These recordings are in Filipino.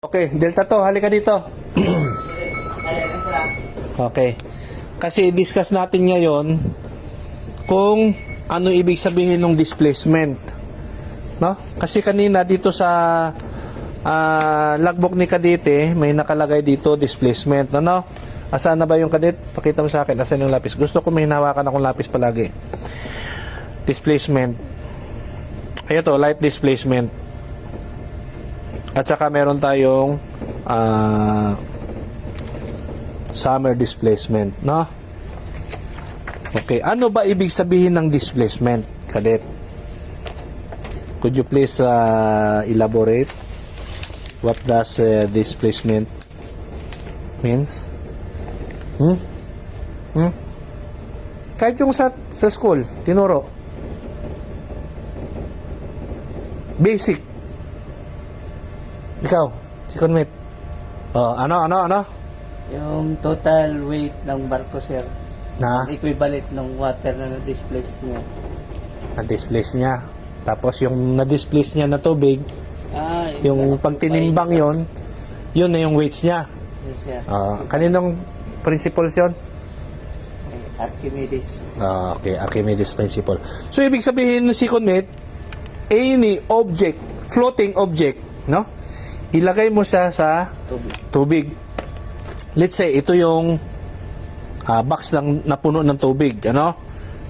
Okay, Delta to, halika dito. Okay. Kasi discuss natin ngayon kung ano ibig sabihin ng displacement. No? Kasi kanina dito sa logbook ni Kadete, may nakalagay dito displacement. Ano? Asan na ba yung Kadete? Pakita mo sa akin, asan yung lapis? Gusto ko may hinawakan akong lapis palagi. Displacement. Ayun to, light displacement. At saka meron tayong summer displacement, no? Okay, ano ba ibig sabihin ng displacement, Cadet? Could you please elaborate what does displacement means? Kahit yung sa school, tinuro. Basic. Ikaw, si Conmet. Ano? Yung total weight ng barko, sir. Na? Equivalent ng water na na-displace niya. Na-displace niya. Tapos yung na-displace niya na tubig, yung pagtinimbang yun na yung weights niya. Yes, sir. Kaninong principles yun? Archimedes. Okay, Archimedes principle. So, ibig sabihin si Conmet, any object, floating object, no? Ilagay mo siya sa tubig. Let's say, ito yung box ng napuno ng tubig. Ano?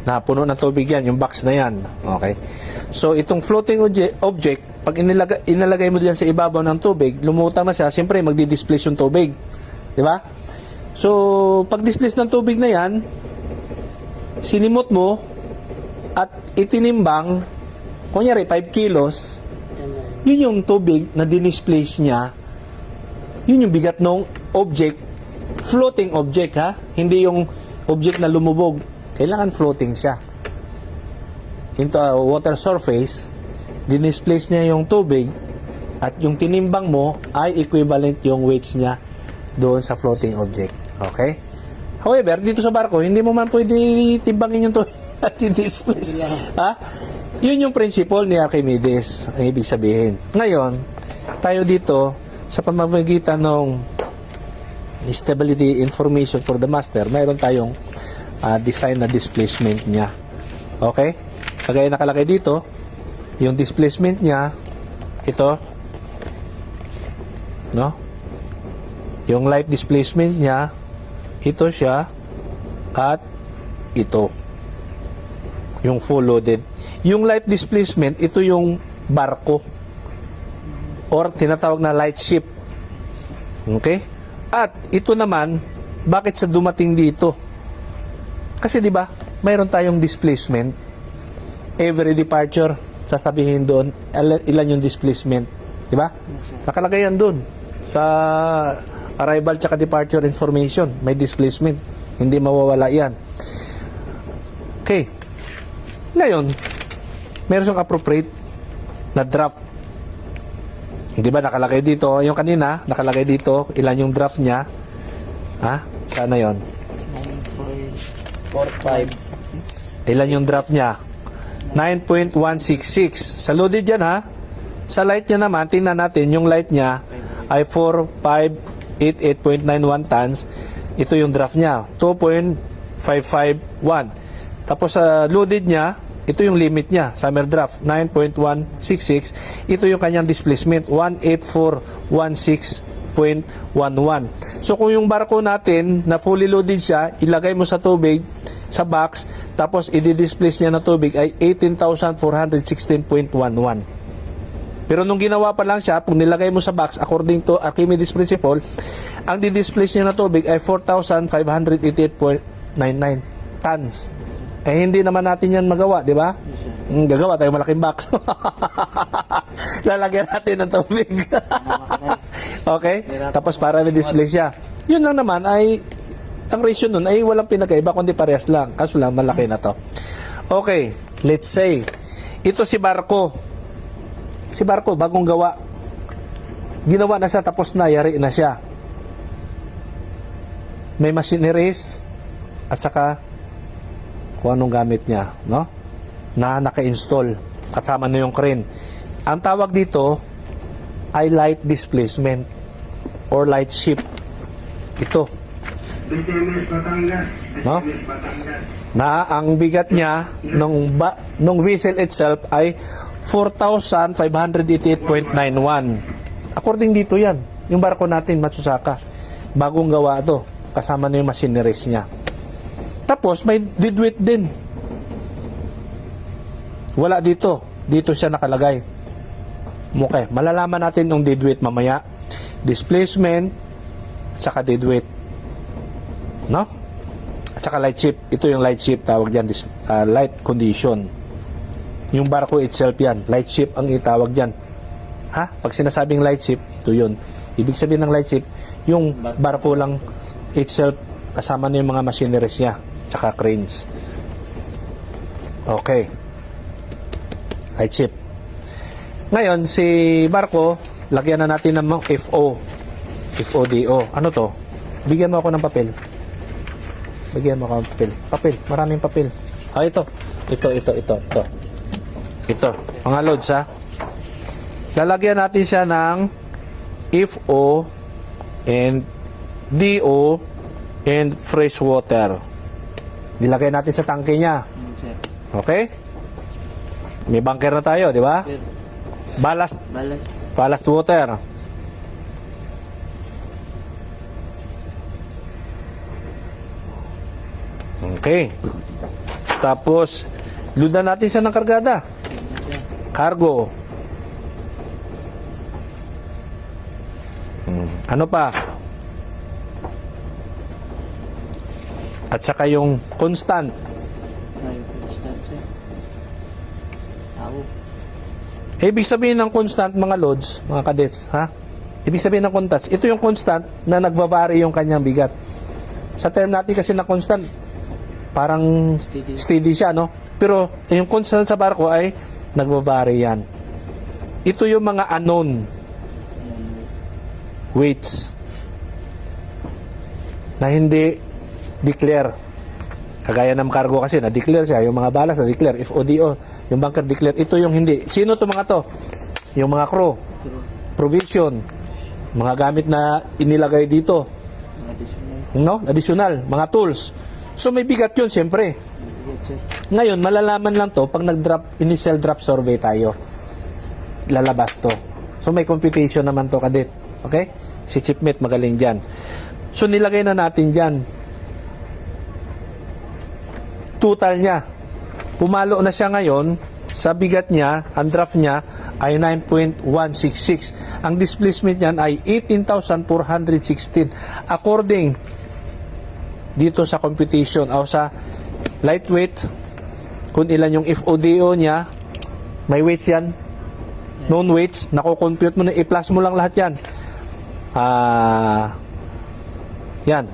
Napuno ng tubig yan, yung box na yan. Okay? So, itong floating object, pag inilagay mo diyan sa ibabaw ng tubig, lumutang na siya, siyempre, magdi-displace yung tubig. Di ba? So, pag displace ng tubig na yan, sinimot mo, at itinimbang, kunyari, 5 kilos, yun yung tubig na dinisplace niya, yun yung bigat ng object, floating object, ha? Hindi yung object na lumubog. Kailangan floating siya. Into a water surface, dinisplace niya yung tubig, at yung tinimbang mo ay equivalent yung weights niya doon sa floating object. Okay? However, dito sa barko, hindi mo man pwede timbangin yung tubig at i-displace. Ha? Yun yung principle ni Archimedes, ang ibig sabihin. Ngayon, tayo dito, sa pamamagitan ng stability information for the master, mayroon tayong design na displacement niya. Okay? Kagaya nakalagay dito, yung displacement niya, ito, no? Yung light displacement niya, ito siya, at ito. Yung full loaded. Yung light displacement, ito yung barko or tinatawag na light ship. Okay? At ito naman, bakit sa dumating dito? Kasi 'di ba, mayroon tayong displacement. Every departure, sasabihin doon ilan yung displacement, 'di ba? Nakalagay yan doon sa arrival tsaka departure information, may displacement. Hindi mawawala 'yan. Okay. Ngayon, meron siyang appropriate na draft. Hindi ba nakalagay dito? Yung kanina, nakalagay dito, ilan yung draft niya? Ha? Sana yon? 9.45. Ilan yung draft niya? 9.166. Sa loaded yan, ha? Sa light niya naman, tingnan natin, yung light niya ay 4,588.91 tons. Ito yung draft niya, 2.551. Tapos sa loaded niya, ito yung limit niya, summer draft, 9.166. Ito yung kanyang displacement, 18416.11. So kung yung barko natin na fully loaded siya, ilagay mo sa tubig, sa box, tapos i-displace niya na tubig ay 18,416.11. Pero nung ginawa pa lang siya, kung nilagay mo sa box, according to Archimedes principle, ang di-displace niya na tubig ay 4,588.99 tons. Eh, hindi naman natin yan magawa, di ba? Gagawa tayo malaking box. Lalagyan natin ng tubig. Okay? Tapos para na-display siya. Yun lang naman ay, ang ratio nun ay walang pinagkaiba, kundi parehas lang. Kaso lang, malaki na to. Okay, let's say, ito si barko. Si barko, bagong gawa. Ginawa na siya, tapos na, yari na siya. May machineries, at saka, kung anong gamit niya, no? Na naka-install kasama na yung crane. Ang tawag dito ay light displacement. or light ship. Ito. No? Na ang bigat niya nung vessel itself ay 4,588.91. According dito yan, yung barko natin, Matsusaka. Bagong gawa to. Kasama na yung machineries niya. Tapos, may deadweight din. Wala dito. Dito siya nakalagay. Okay, malalaman natin yung deadweight mamaya. Displacement, saka deadweight. No? At saka light ship. Ito yung light ship, tawag dyan, light condition. Yung barko itself yan. Light ship ang itawag dyan. Ha? Pag sinasabing light ship, ito yun. Ibig sabihin ng light ship, yung barko lang itself, kasama na yung mga machineries niya, tsaka cranes. Okay. Light ship. Ngayon, si barko, lagyan na natin ng FODO. Ano to? Bigyan mo ako ng papel. Bigyan mo ako ng papel. Papel. Maraming papel. Ah, ito. Ito. Ito. Mga loads, ha? Lalagyan natin siya ng FO and DO and fresh water. Nilagay natin sa tangke niya. Sir. Okay? May bunker na tayo, di ba? Sir. Ballast Balas. water. Okay. Tapos, ludan natin siya ng kargada. Cargo. Ano pa? At saka yung constant. Ay, constant, sir. Tao. Ibig sabihin ng constant, mga loads, mga cadets, ha? Ibig sabihin ng constant, ito yung constant na nagva-vary yung kanyang bigat. Sa term natin kasi na constant, parang steady siya, no? Pero yung constant sa barko ay nagva-vary yan. Ito yung mga unknown weights na hindi declare. Kagaya ng cargo kasi na-declare siya, yung mga balas na-declare, FODO, yung bunker declare. Ito yung hindi. Sino to mga to? Yung mga crew, provision, mga gamit na inilagay dito, Additional. no? Additional, mga tools. So may bigat yun, siyempre. Yes, sir. Ngayon, malalaman lang to pag initial drop survey tayo. Lalabas to. So may computation naman to, kadit. Okay? Si Chipmate magaling dyan. So nilagay na natin dyan. Total niya. Pumalo na siya ngayon. Sa bigat niya, ang draft niya ay 9.166. Ang displacement niyan ay 18,416. According dito sa computation o sa lightweight, kung ilan yung FODO niya, may weights yan, known weights, nako-compute mo na, i-plus mo lang lahat yan. Yan.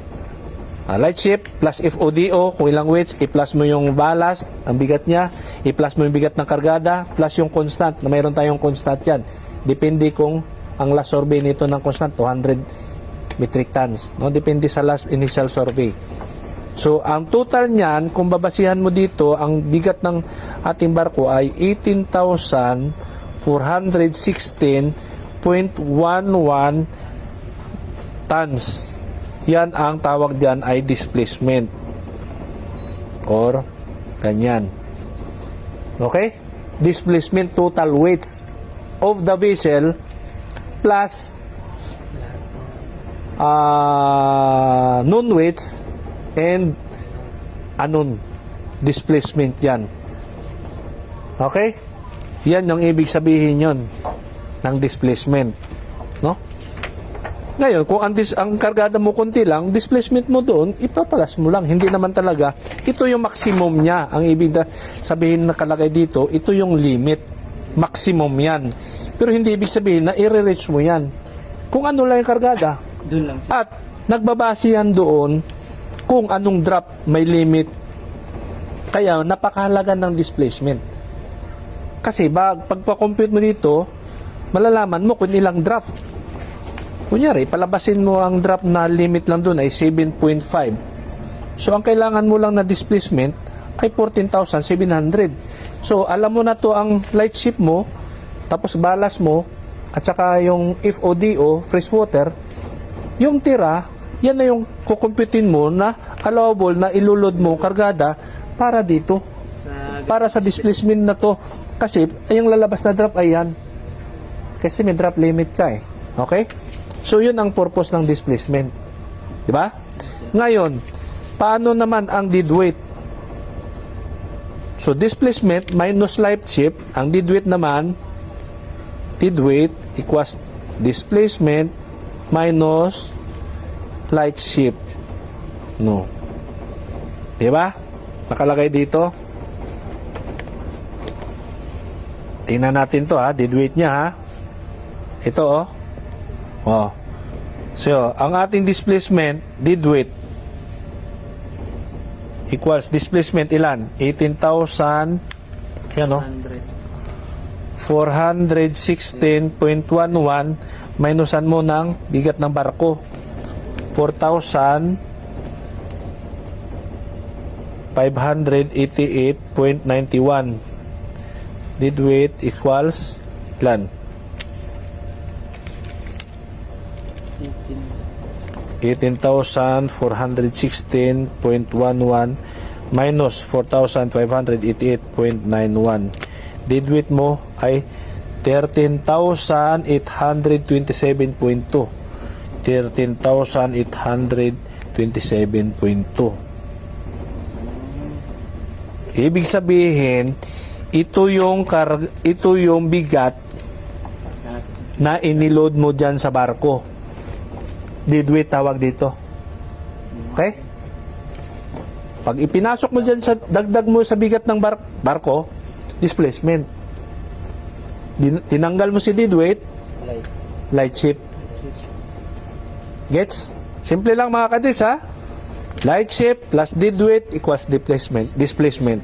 Light ship plus FODO, kung ilang weights, i-plus mo yung ballast, ang bigat niya, i-plus mo yung bigat ng kargada, plus yung constant, na mayroon tayong constant yan. Depende kung ang last survey nito ng constant, 200 metric tons. No? Depende sa last initial survey. So, ang total niyan, kung babasihan mo dito, ang bigat ng ating barko ay 18,416.11 tons. Yan ang tawag dyan ay displacement. Or, ganyan. Okay? Displacement total weights of the vessel plus known weights and unknown displacement yan. Okay? Yan yung ibig sabihin yon ng displacement. No? Ngayon, kung ang kargada mo konti lang, displacement mo doon, ipapalas mo lang. Hindi naman talaga. Ito yung maximum niya. Ang ibig sabihin na nakalagay dito, ito yung limit. Maximum yan. Pero hindi ibig sabihin na i-reach mo yan. Kung ano lang yung kargada. Doon lang, sir. At nagbabase yan doon kung anong drop may limit. Kaya napakahalaga ng displacement. Kasi pagpa-compute mo dito, malalaman mo kung ilang drop. Kunyari, palabasin mo ang drop na limit lang doon ay 7.5. So, ang kailangan mo lang na displacement ay 14,700. So, alam mo na to ang light ship mo, tapos ballast mo, at saka yung FODO, fresh water, Yung tira, yan na yung kukumputin mo na allowable na ilulod mo kargada para dito. Para sa displacement na to. Kasi, ay yung lalabas na drop ay yan. Kasi may drop limit ka eh. Okay? So, yun ang purpose ng displacement. Diba? Ngayon, paano naman ang dead weight? So, displacement minus light shift. Ang dead weight naman, dead weight equals displacement minus light shift. No. Diba? Nakalagay dito. Tingnan natin to ha. Dead weight niya ha. Ito oh. Oh. So, ang ating displacement, dead weight equals displacement ilan? 18,000 yan oh. 416.11 minusan mo ng bigat ng barko. 4,588.91. Dead weight equals ilan? 18,416.11 minus 4,588.91. Dead weight mo ay 13,827.2. 13,827.2. Ibig sabihin, ito yung bigat na iniload mo dyan sa barko. Dead weight tawag dito. Okay? Pag ipinasok mo dyan sa dagdag mo sa bigat ng barko, displacement. Tinanggal mo si dead weight, light shift. Gets? Simple lang mga kadits ha. Light shift plus dead weight equals displacement.